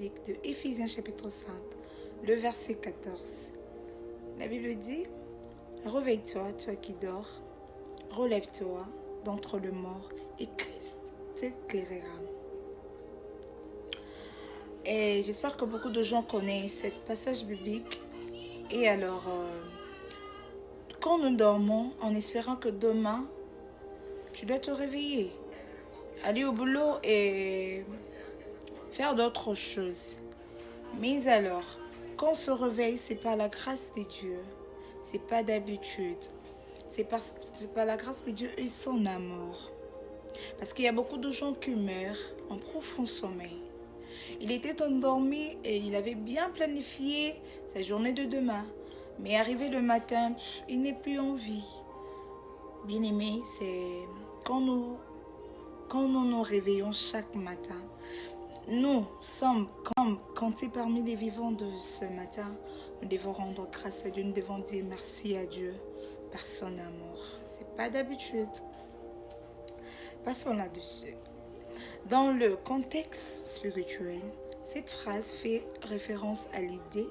biblique de Éphésiens chapitre 5, le verset 14. La Bible dit: réveille-toi, toi qui dors, relève-toi d'entre les morts et Christ t'éclairera. Et j'espère que beaucoup de gens connaissent ce passage biblique. Et alors, quand nous dormons, en espérant que demain, tu dois te réveiller, aller au boulot et faire d'autres choses. Mais alors, quand on se réveille, c'est par la grâce de Dieu. C'est pas d'habitude. C'est par la grâce de Dieu et son amour. Parce qu'il y a beaucoup de gens qui meurent en profond sommeil. Il était endormi et il avait bien planifié sa journée de demain. Mais arrivé le matin, il n'est plus en vie. Bien aimé, c'est quand nous nous réveillons chaque matin, nous sommes comptés parmi les vivants de ce matin. Nous devons rendre grâce à Dieu, nous devons dire merci à Dieu par son amour. C'est pas d'habitude. Passons là-dessus. Dans le contexte spirituel, cette phrase fait référence à l'idée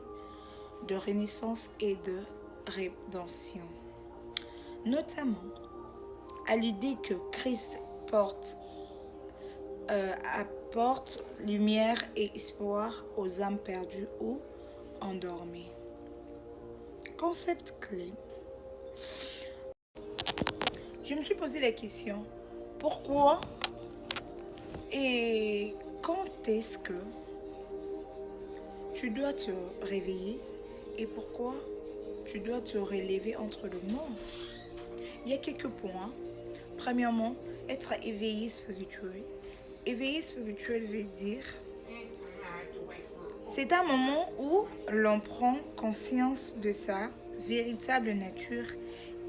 de renaissance et de rédemption. Notamment à l'idée que Christ apporte lumière et espoir aux âmes perdues ou endormies. Concept clé. Je me suis posé la question, pourquoi et quand est-ce que tu dois te réveiller et pourquoi tu dois te relever entre le mort? Il y a quelques points. Premièrement, être éveillé spirituel. Éveillé spirituel veut dire c'est un moment où l'on prend conscience de sa véritable nature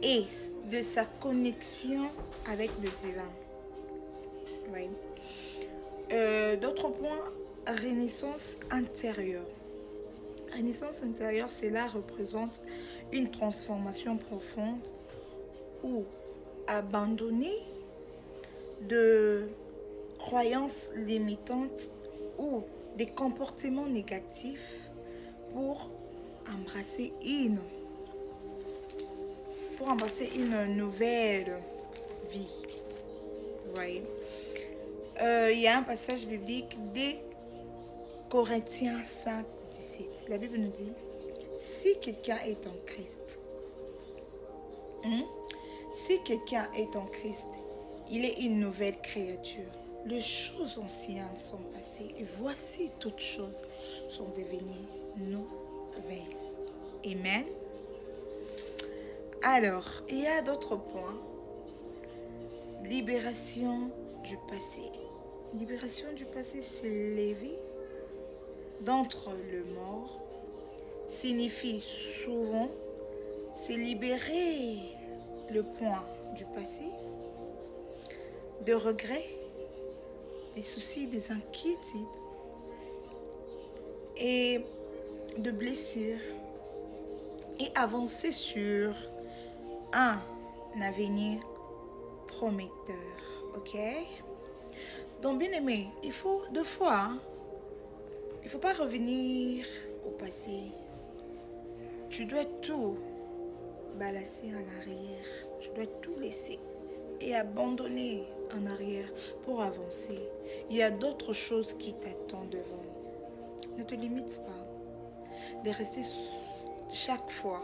et de sa connexion avec le divin. Oui. D'autres points, renaissance intérieure. Renaissance intérieure, cela représente une transformation profonde ou abandonner de croyances limitantes ou des comportements négatifs pour embrasser une nouvelle vie. Vous voyez, il y a un passage biblique des Corinthiens 5, 17. La Bible nous dit: si quelqu'un est en Christ, si quelqu'un est en Christ, il est une nouvelle créature. Les choses anciennes sont passées et voici toutes choses sont devenues nouvelles. Amen. Alors, il y a d'autres points. Libération du passé. Libération du passé, c'est lever d'entre le mort, signifie souvent c'est libérer le point du passé, de regrets, des soucis, des inquiétudes et de blessures et avancer sur un avenir prometteur. Ok? Donc, bien aimé, il faut deux fois, il ne faut pas revenir au passé. Tu dois tout balancer en arrière. Tu dois tout laisser et abandonner en arrière pour avancer. Il y a d'autres choses qui t'attendent devant. Ne te limite pas de rester chaque fois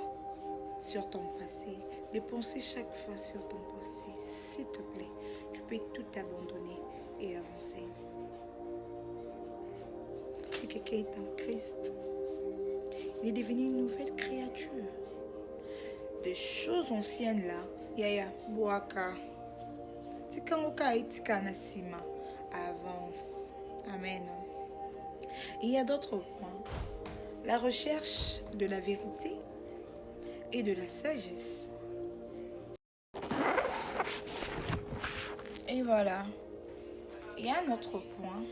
sur ton passé, de penser chaque fois sur ton passé. S'il te plaît, tu peux tout abandonner et avancer. Si quelqu'un est en Christ, il est devenu une nouvelle créature. Des choses anciennes là, yaya, boaka, tikamuka et tikanasima, avance. Amen. Il y a d'autres points. La recherche de la vérité et de la sagesse. Et voilà. Il y a un autre point.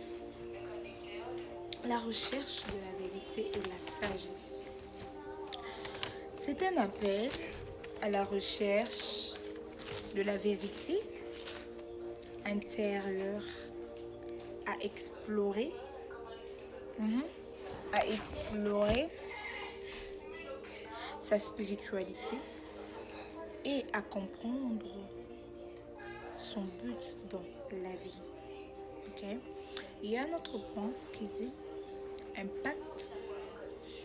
La recherche de la vérité et de la sagesse. C'est un appel à la recherche de la vérité intérieure, à explorer à explorer sa spiritualité et à comprendre son but dans la vie. Ok? Il y a un autre point qui dit impact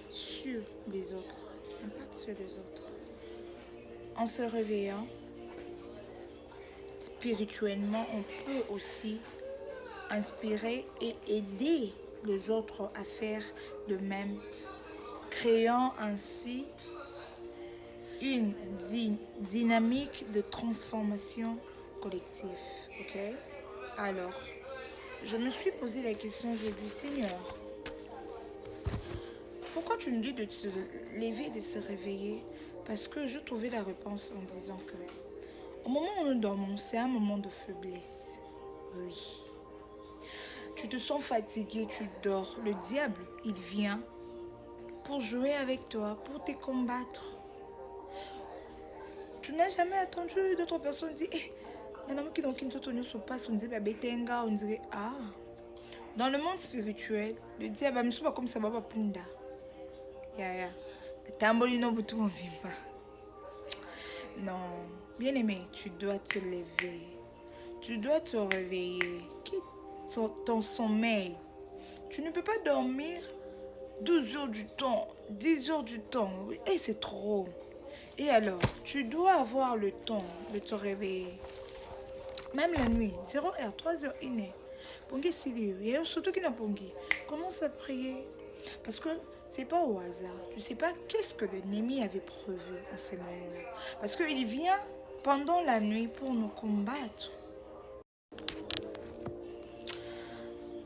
sur les autres. Impact sur les autres. En se réveillant, spirituellement, on peut aussi inspirer et aider les autres à faire de même, créant ainsi une dynamique de transformation collective. Ok? Alors, je me suis posé la question, j'ai dit, Seigneur, pourquoi tu nous dis de te lever et de se réveiller? Parce que je trouvais la réponse en disant que au moment où nous dormons, c'est un moment de faiblesse. Oui. Tu te sens fatigué, tu dors. Le diable, il vient pour jouer avec toi, pour te combattre. Tu n'as jamais attendu d'autres personnes dire on dirait ah. Dans le monde spirituel, le diable me pas comme ça va punda. Non, bien aimé, tu dois te lever. Tu dois te réveiller. Quitte ton sommeil. Tu ne peux pas dormir 12 heures du temps, 10 heures du temps. Et c'est trop. Et alors, tu dois avoir le temps de te réveiller. Même la nuit, 0h, 3h, 1h. Pongi Silio, et surtout qui n'a pongi. Commence à prier. Parce que c'est pas au hasard. Tu sais pas qu'est-ce que l'ennemi avait prévu en ces moments-là. Parce qu'il vient pendant la nuit pour nous combattre.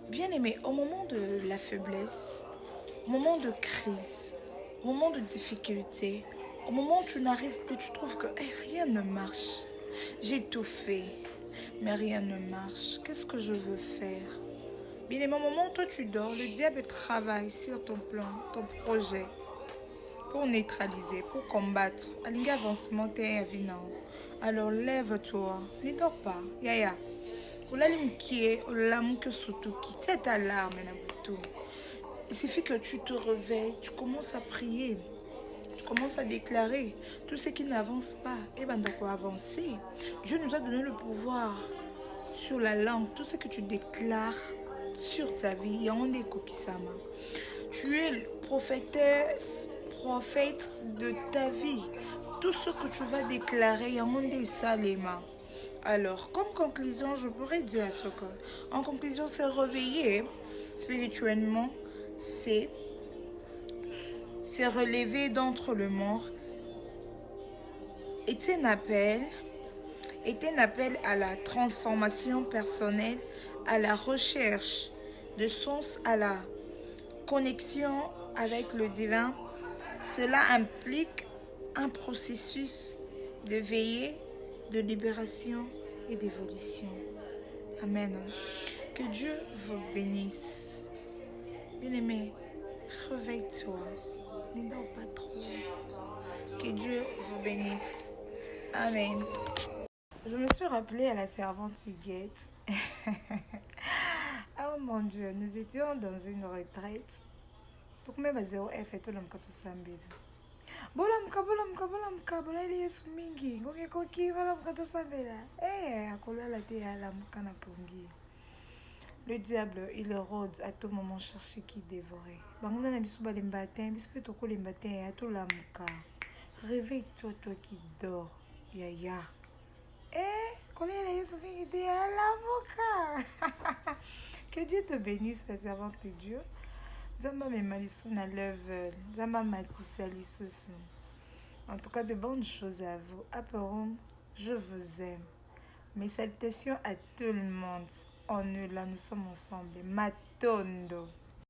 Bien aimé, au moment de la faiblesse, au moment de crise, au moment de difficulté, au moment où tu n'arrives plus, tu trouves que rien ne marche. J'ai tout fait, mais rien ne marche. Qu'est-ce que je veux faire? Bien aimé, au moment où toi tu dors, le diable travaille sur ton plan, ton projet, pour neutraliser, pour combattre. Alinga avancement t'es avinant. Alors lève-toi, ne dors pas. Yaya. Il suffit que tu te réveilles, tu commences à prier, tu commences à déclarer tout ce qui n'avance pas. Et ben donc avancer. Dieu nous a donné le pouvoir sur la langue, tout ce que tu déclares sur ta vie. Tu es prophétesse, prophète de ta vie. Tout ce que tu vas déclarer, alors, comme conclusion, je pourrais dire ce que, en conclusion, se réveiller spirituellement, c'est se relever d'entre le mort, est un appel à la transformation personnelle, à la recherche de sens, à la connexion avec le divin. Cela implique un processus de veillée, de libération et d'évolution. Amen. Que Dieu vous bénisse. Bien-aimé, réveille-toi. Ne dors pas trop. Que Dieu vous bénisse. Amen. Je me suis rappelée à la servante Huguette. Oh mon Dieu, nous étions dans une retraite. Donc même à 0F et tout l'homme quand tout s'embête. Bolamka, bolali yesu mingi. Ngoke koki, bolamka to sabela. Akolala te alamuka na pongi. Le diable, il rôde à tout moment chercher qui dévorer. Bangona na bisu balembatin, bisu pe toko lembatin, à tout lamuka. Réveille-toi, toi qui dors. Yaya. Kolala yesu mingi te alamuka. Que Dieu te bénisse, ta servante de Dieu. Zamba me malisu na level. Zamba matisa lisusu. En tout cas, de bonnes choses à vous. Apérum, je vous aime. Mes salutations à tout le monde. On est là, nous sommes ensemble. Matondo.